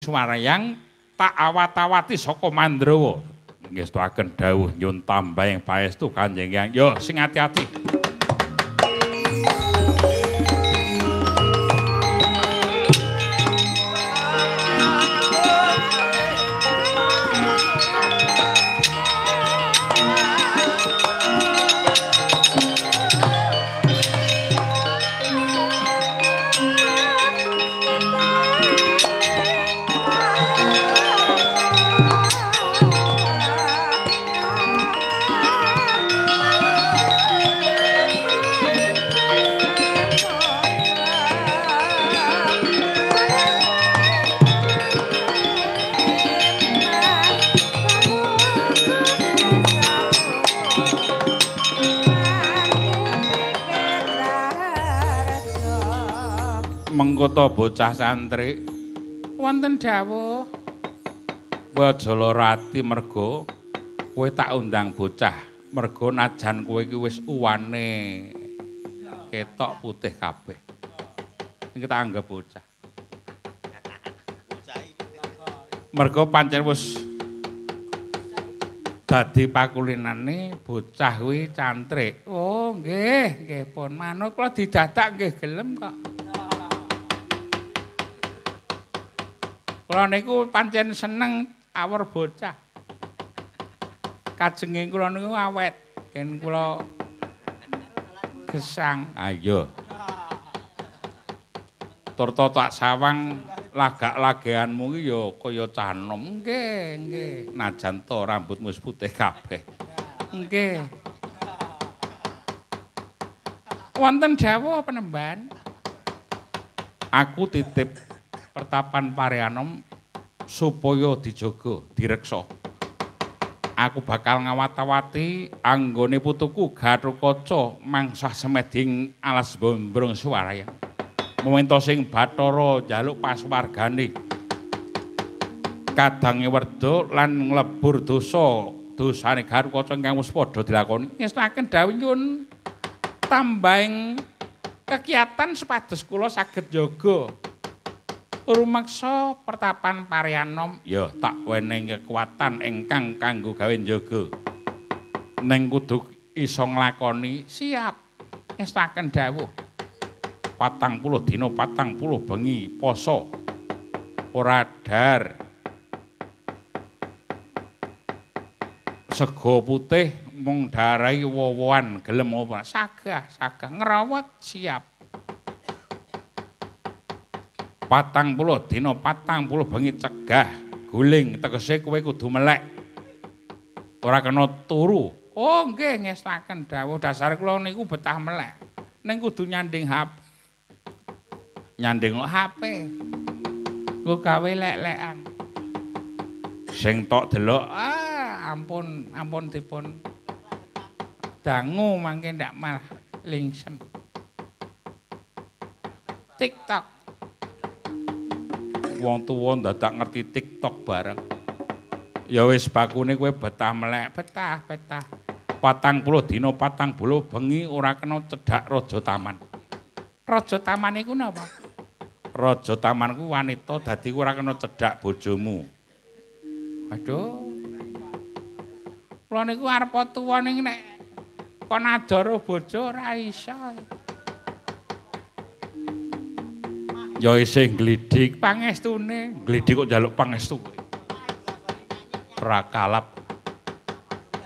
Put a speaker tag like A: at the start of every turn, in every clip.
A: Swarayang tak awat-awati saka Mandrawa. Ngestuaken dawuh nyun tambahing paestu Kanjeng Hyang. Yo sing ati-ati. Mengkoto bocah santri wonten dawuh Wajalarati merga kowe tak undang bocah merga najan kowe iki wis uwane ketok putih kabeh iki tak anggap bocah merga pancen wis dadi pakulinane bocah kuwi cantrik. Oh nggih pun manut kula didadak nggih gelem kok. Kula niku pancen seneng awor bocah. Kajenge kula niku awet, ken kula gesang. Ayo. Turta tak sawang lagak-lageanmu ki ya kaya cah enom. Nggih. Najan to rambutmu wis putih kabeh. Nggih. Wonten dawuh penemban. Aku titip Pertapan Parianom supaya dijaga, direksa. Aku bakal ngawat-awati anggone putuku Gatotkaca mangsah semeding alas Bombrong Swarayang. Momento sing Bathara njaluk pasuwargane. Kadange werda lan nglebur dosa, dosane Gatotkaca ingkang wis padha dilakoni. Ngestaken dawuh nyuwun tambahing kegiatan supados kula saged jaga rumeksa Pertapan Parianom ya tak weneng kekuatan ingkang kanggo gawe njaga. Ning kudu iso nglakoni siap. Ngestaken dawuh 40 dina 40 bengi poso. Ora dar. Sego putih mung darai wowoan gelem apa sagah ngrawat siap. 40 dina 40 bengi cegah guling tegese kowe kudu melek ora kena turu. Oh nggih ngestaken dawuh dasar kula niku betah melek ning kudu nyanding HP. Nyanding HP ku gawe lek-lekan sing tok delok ampun dipun dangu mangke ndak malah lingsem TikTok. Wong tuwa dadak ngerti TikTok bareng. Ya wis bakune kowe betah melek, betah. 40 dina 40 bengi ora kena cedhak raja taman. Raja taman iku napa? Raja taman ku wanita dadi ora kena cedhak bojomu. Aduh. Kula niku arep tuwa ning nek kon adoro bojo ora iso. Ya isih glidik pangestune, glidik kok njaluk pangestu. Ora kalap.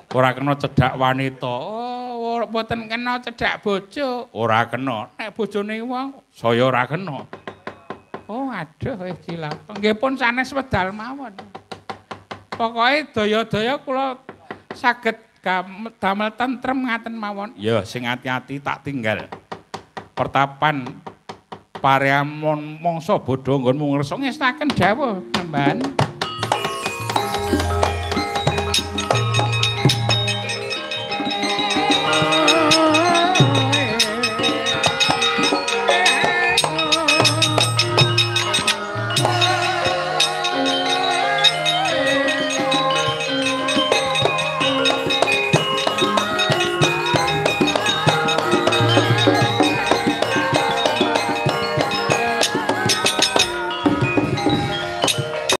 A: Ora kena cedhak wanita. Oh, mboten kena cedhak bojo. Ora kena. Nek bojone wong saya ora kena. Oh, aduh wis cilaka. Nggih pun sanes wedal mawon. Pokoke daya-daya kula saged damel tentrem ngaten mawon. Ya sing ati-ati tak tinggal. Pertapan Parianom mangsa bodho nggonmu ngersa ngestaken dawuh, Mbak.